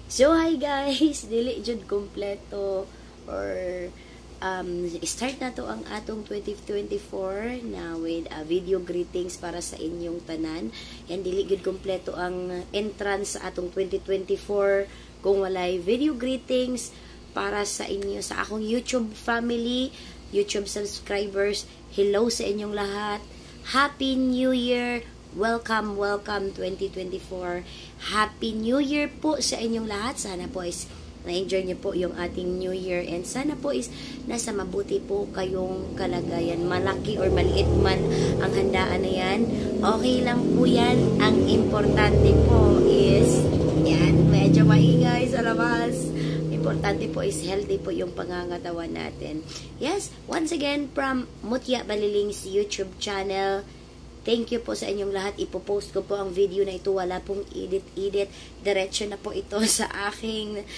So, hi guys! Dili jud kompleto or start na to ang atong 2024 na with video greetings para sa inyong tanan. Yan, dili jud kompleto ang entrance sa atong 2024 kung walay video greetings para sa inyo, sa akong YouTube family, YouTube subscribers. Hello sa inyong lahat. Happy New Year! Welcome 2024. Happy New Year po sa inyong lahat. Sana po is na-enjoy niyo po yung ating New Year and sana po is nasa mabuti po kayong kalagayan. Malaki or maliit man ang handaan na yan, okay lang po yan. Ang importante po is yan, medyo maingay sa labas. Importante po is healthy po yung pangangatawan natin. Yes, once again from Mutya Baliling's YouTube channel. Thank you po sa inyong lahat. Ipopost ko po ang video na ito. Wala pong edit. Diretso na po ito sa aking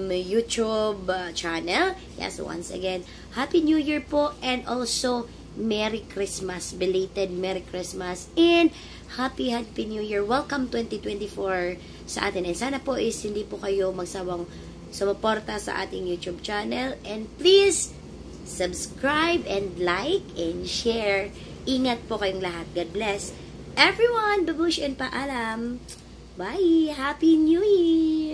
YouTube channel. Yes, once again, Happy New Year po. And also, Merry Christmas. Belated Merry Christmas. And Happy New Year. Welcome 2024 sa atin. And sana po is hindi po kayo magsawang sumuporta sa ating YouTube channel. And please, subscribe and like and share. Ingat po kayong lahat. God bless everyone. Babush and paalam. Bye. Happy New Year.